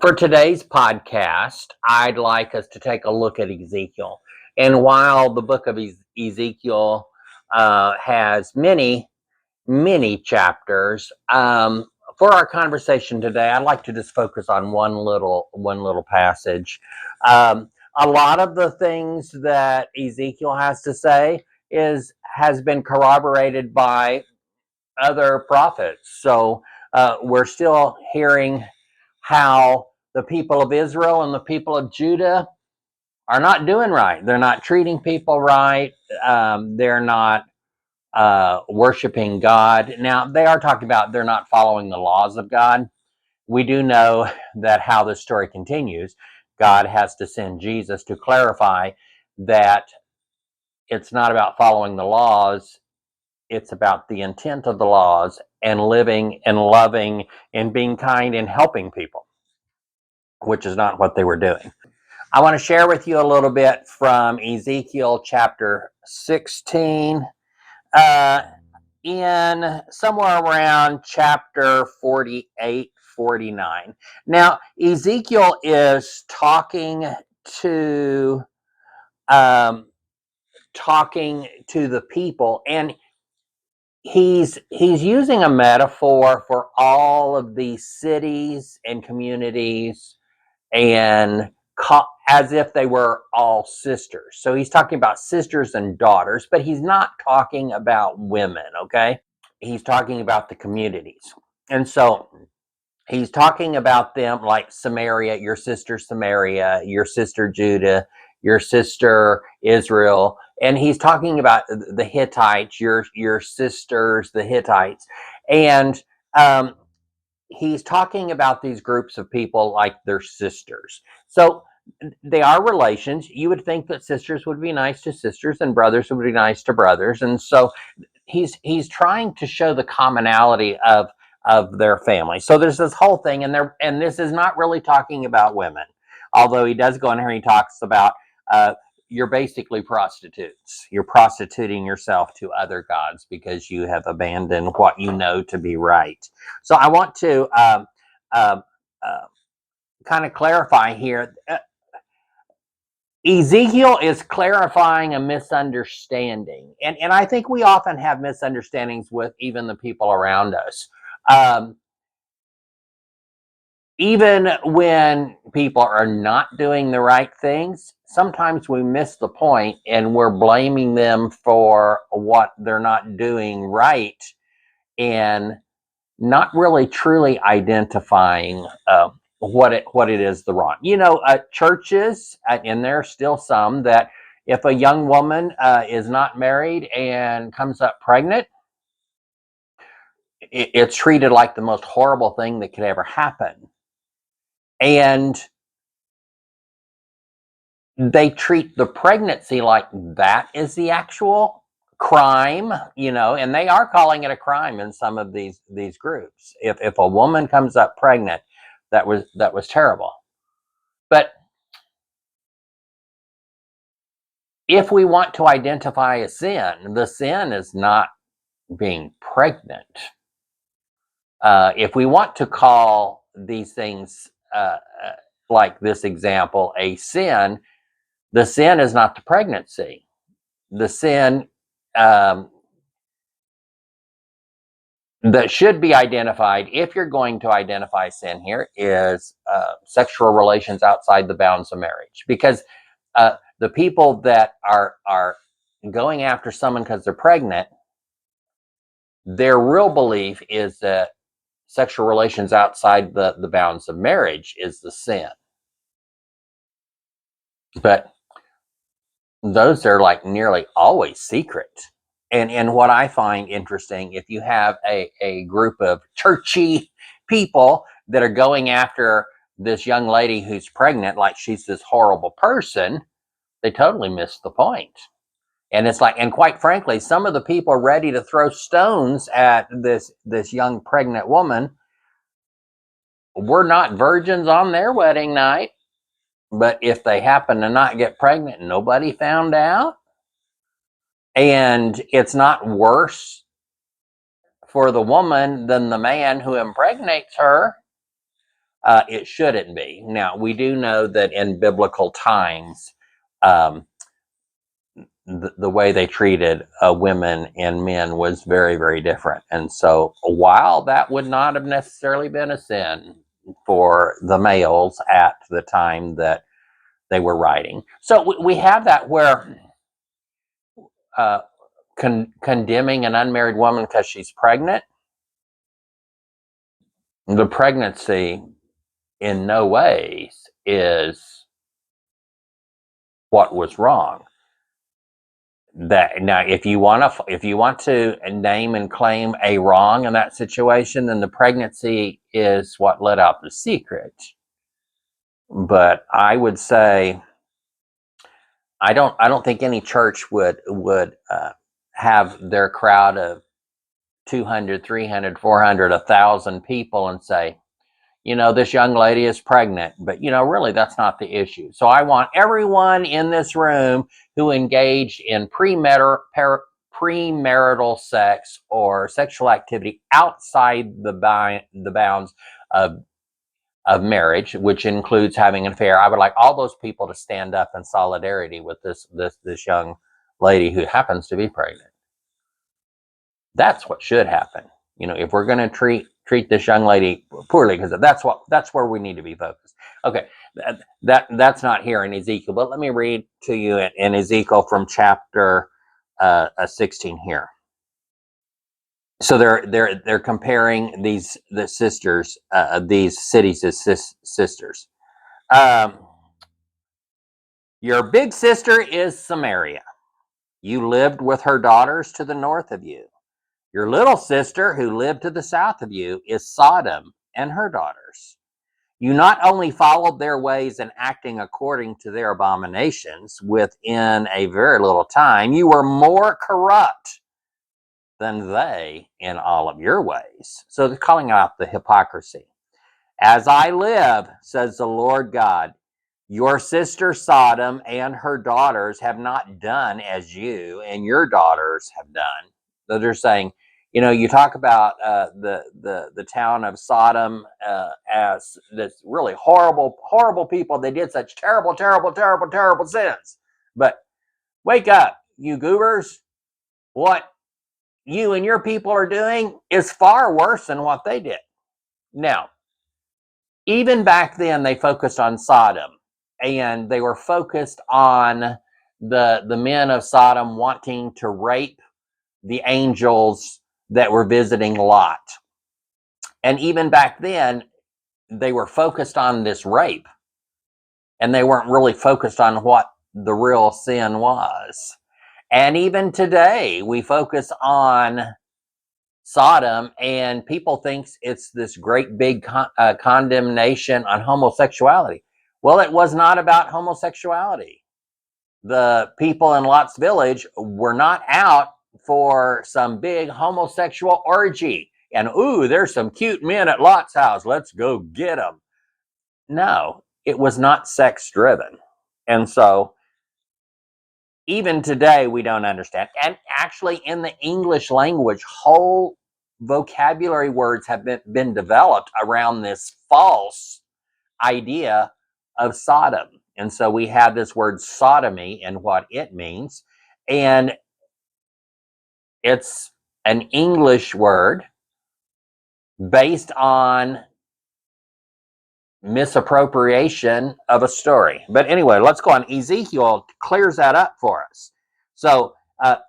For today's podcast, I'd like us to take a look at Ezekiel. And while the book of Ezekiel has many chapters, for our conversation today, I'd like to just focus on one little passage. A lot of the things that Ezekiel has to say has been corroborated by other prophets. So we're still hearing how the people of Israel and the people of Judah are not doing right. They're not treating people right. They're not worshiping God. Now, they are talking about they're not following the laws of God. We do know that how this story continues, God has to send Jesus to clarify that it's not about following the laws. It's about the intent of the laws and living and loving and being kind and helping people, which is not what they were doing. I want to share with you a little bit from Ezekiel chapter 16, in somewhere around chapter 48, 49. Now, Ezekiel is um, talking to the people, and he's using a metaphor for all of these cities and communities and as if they were all sisters. So he's talking about sisters and daughters, but he's not talking about women, okay? He's talking about the communities. And so he's talking about them like Samaria, your sister Judah, your sister Israel, and he's talking about the Hittites, your sisters, the Hittites, and he's talking about these groups of people like they're sisters. So they are relations. You would think that sisters would be nice to sisters and brothers would be nice to brothers, and so he's trying to show the commonality of their family. So there's this whole thing, and this is not really talking about women, although he does go in here and he talks about you're basically prostitutes. You're prostituting yourself to other gods because you have abandoned what you know to be right. So I want to uh, kind of clarify here. Ezekiel is clarifying a misunderstanding. And I think we often have misunderstandings with even the people around us. Even when people are not doing the right things, sometimes we miss the point and we're blaming them for what they're not doing right and not really truly identifying what it is the wrong. Churches, and there's still some that if a young woman is not married and comes up pregnant, it's treated like the most horrible thing that could ever happen. And they treat the pregnancy like that is the actual crime, and they are calling it a crime in some of these groups. If a woman comes up pregnant, that was terrible. But if we want to identify a sin, the sin is not being pregnant. If we want to call these things, like this example, a sin, the sin is not the pregnancy. The sin that should be identified, if you're going to identify sin here, is sexual relations outside the bounds of marriage. Because the people that are going after someone because they're pregnant, their real belief is that sexual relations outside the bounds of marriage is the sin. But those are like nearly always secret. And what I find interesting, if you have a group of churchy people that are going after this young lady who's pregnant like she's this horrible person, they totally miss the point. And it's like, and quite frankly, some of the people ready to throw stones at this young pregnant woman were not virgins on their wedding night. But if they happen to not get pregnant, nobody found out. And it's not worse for the woman than the man who impregnates her. It shouldn't be. Now, we do know that in biblical times, um, the way they treated women and men was very, very different. And so, while that would not have necessarily been a sin for the males at the time that they were writing, so we have that where uh, condemning an unmarried woman because she's pregnant, the pregnancy in no ways is what was wrong. That now, if you want to name and claim a wrong in that situation, then the pregnancy is what let out the secret. But I would say I don't think any church would have their crowd of 200, 300, 400, 1,000 people and say, this young lady is pregnant, but really that's not the issue. So I want everyone in this room who engaged in premarital sex or sexual activity outside the bounds of marriage, which includes having an affair. I would like all those people to stand up in solidarity with this young lady who happens to be pregnant. That's what should happen. If we're going to treat this young lady poorly, because that's where we need to be focused. Okay, that's not here in Ezekiel, but let me read to you in Ezekiel from chapter 16 here. So they're comparing the sisters, these cities as sisters. Your big sister is Samaria. You lived with her daughters to the north of you. Your little sister, who lived to the south of you, is Sodom and her daughters. You not only followed their ways and acting according to their abominations within a very little time, you were more corrupt than they in all of your ways. So they're calling out the hypocrisy. As I live, says the Lord God, your sister Sodom and her daughters have not done as you and your daughters have done. So they're saying, you talk about the town of Sodom as this really horrible, horrible people. They did such terrible, terrible, terrible, terrible sins. But wake up, you goobers. What you and your people are doing is far worse than what they did. Now, even back then, they focused on Sodom, and they were focused on the men of Sodom wanting to rape the angels that were visiting Lot. And even back then, they were focused on this rape, and they weren't really focused on what the real sin was. And even today, we focus on Sodom, and people thinks it's this great big condemnation on homosexuality. Well, it was not about homosexuality. The people in Lot's village were not out for some big homosexual orgy. And, ooh, there's some cute men at Lot's house. Let's go get them. No, it was not sex driven. And so even today, we don't understand. And actually, in the English language, whole vocabulary words have been developed around this false idea of Sodom. And so we have this word sodomy and what it means. And it's an English word based on misappropriation of a story. But anyway, let's go on. Ezekiel clears that up for us. So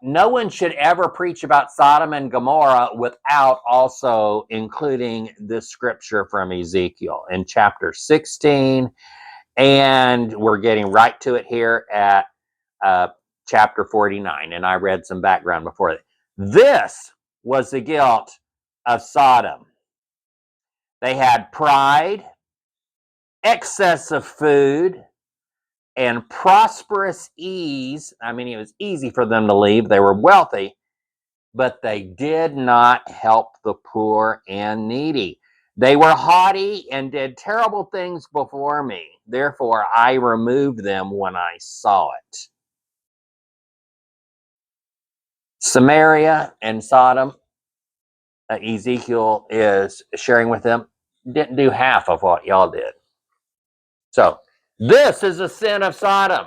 no one should ever preach about Sodom and Gomorrah without also including this scripture from Ezekiel in chapter 16. And we're getting right to it here at chapter 49. And I read some background before that. This was the guilt of Sodom. They had pride, excess of food, and prosperous ease. I mean, it was easy for them to leave. They were wealthy, but they did not help the poor and needy. They were haughty and did terrible things before me. Therefore, I removed them when I saw it. Samaria and Sodom, Ezekiel is sharing with them, didn't do half of what y'all did. So this is the sin of Sodom.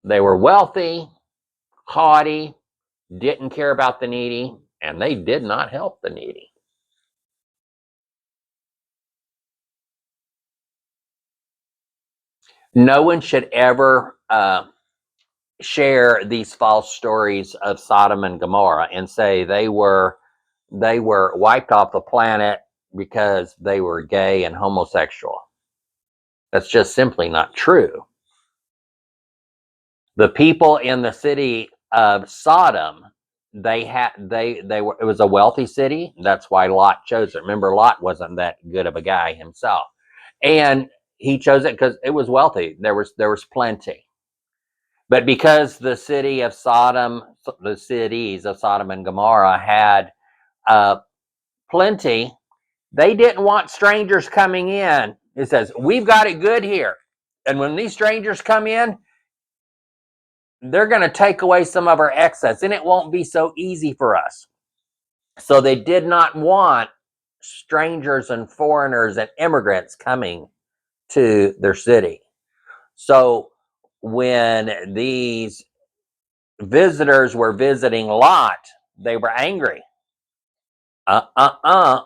They were wealthy, haughty, didn't care about the needy, and they did not help the needy. No one should ever share these false stories of Sodom and Gomorrah and say they were wiped off the planet because they were gay and homosexual. That's just simply not true. The people in the city of Sodom, they were, it was a wealthy city. That's why Lot chose it. Remember, Lot wasn't that good of a guy himself, and he chose it because it was wealthy. There was plenty. But because the cities of Sodom and Gomorrah had plenty, they didn't want strangers coming in. It says, we've got it good here. And when these strangers come in, they're going to take away some of our excess, and it won't be so easy for us. So they did not want strangers and foreigners and immigrants coming to their city. So when these visitors were visiting Lot, they were angry.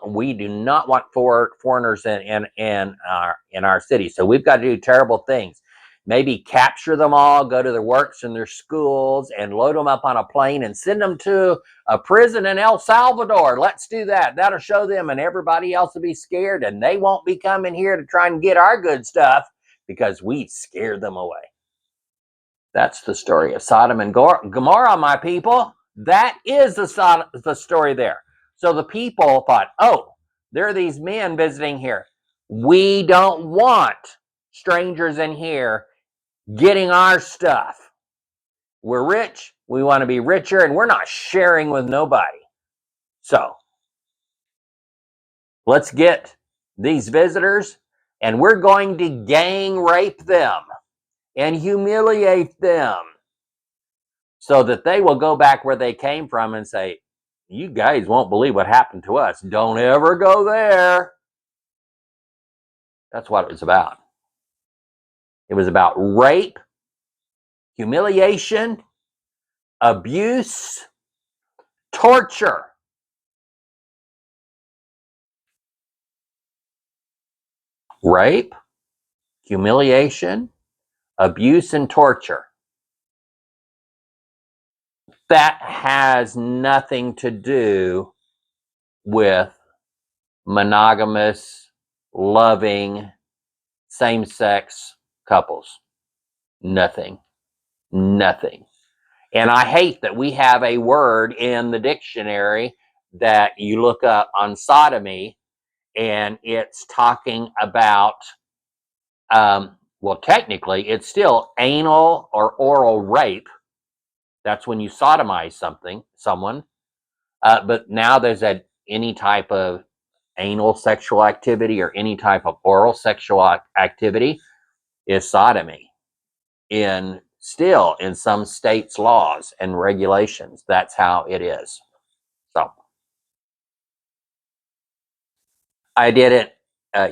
We do not want foreigners in our city. So we've got to do terrible things. Maybe capture them all, go to their works and their schools, and load them up on a plane and send them to a prison in El Salvador. Let's do that. That'll show them, and everybody else will be scared, and they won't be coming here to try and get our good stuff because we scared them away. That's the story of Sodom and Gomorrah, my people. That is the story there. So the people thought, oh, there are these men visiting here. We don't want strangers in here getting our stuff. We're rich. We want to be richer, and we're not sharing with nobody. So let's get these visitors, and we're going to gang rape them and humiliate them so that they will go back where they came from and say, you guys won't believe what happened to us. Don't ever go there. That's what it was about. It was about rape, humiliation, abuse, torture. Rape, humiliation, abuse, and torture. That has nothing to do with monogamous, loving, same-sex couples. Nothing. Nothing. And I hate that we have a word in the dictionary that you look up on sodomy, and it's talking about, well, technically, it's still anal or oral rape. That's when you sodomize someone. But now there's any type of anal sexual activity or any type of oral sexual activity is sodomy. Still in some states' laws and regulations, that's how it is. So I didn't.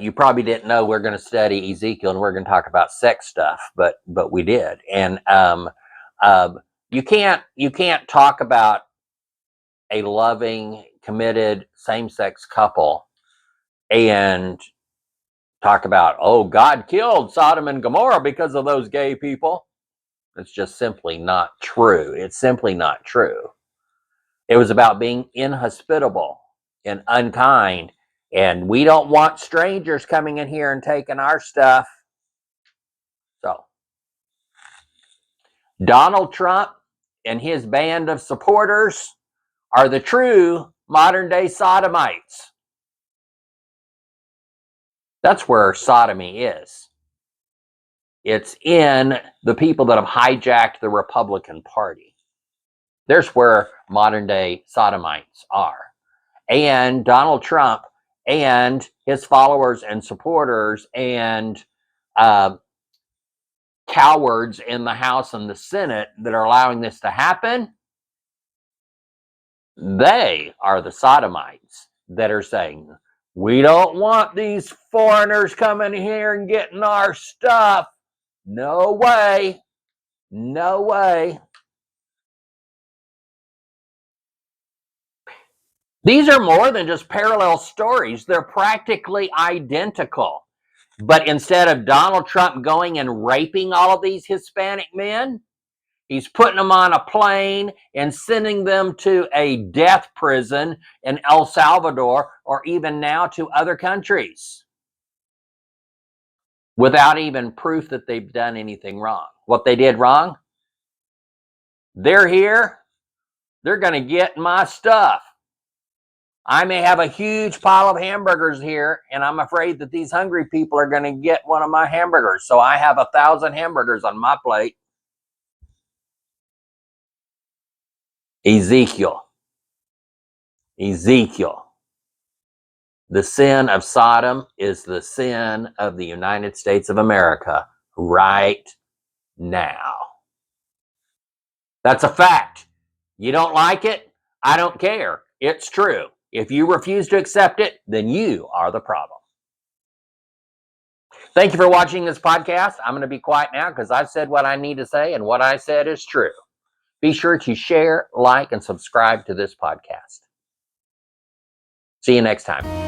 You probably didn't know we're going to study Ezekiel and we're going to talk about sex stuff, but we did. And you can't talk about a loving, committed, same-sex couple and talk about, oh, God killed Sodom and Gomorrah because of those gay people. It's just simply not true. It's simply not true. It was about being inhospitable and unkind, and we don't want strangers coming in here and taking our stuff. So Donald Trump and his band of supporters are the true modern-day Sodomites. That's where sodomy is. It's in the people that have hijacked the Republican Party. There's where modern-day Sodomites are. And Donald Trump and his followers and supporters and cowards in the House and the Senate that are allowing this to happen, they are the Sodomites that are saying, We don't want these foreigners coming here and getting our stuff. No way. No way. These are more than just parallel stories. They're practically identical. But instead of Donald Trump going and raping all of these Hispanic men, he's putting them on a plane and sending them to a death prison in El Salvador or even now to other countries without even proof that they've done anything wrong. What they did wrong, they're here, they're going to get my stuff. I may have a huge pile of hamburgers here, and I'm afraid that these hungry people are going to get one of my hamburgers. So I have 1,000 hamburgers on my plate. Ezekiel. The sin of Sodom is the sin of the United States of America right now. That's a fact. You don't like it? I don't care. It's true. If you refuse to accept it, then you are the problem. Thank you for watching this podcast. I'm going to be quiet now because I've said what I need to say, and what I said is true. Be sure to share, like, and subscribe to this podcast. See you next time.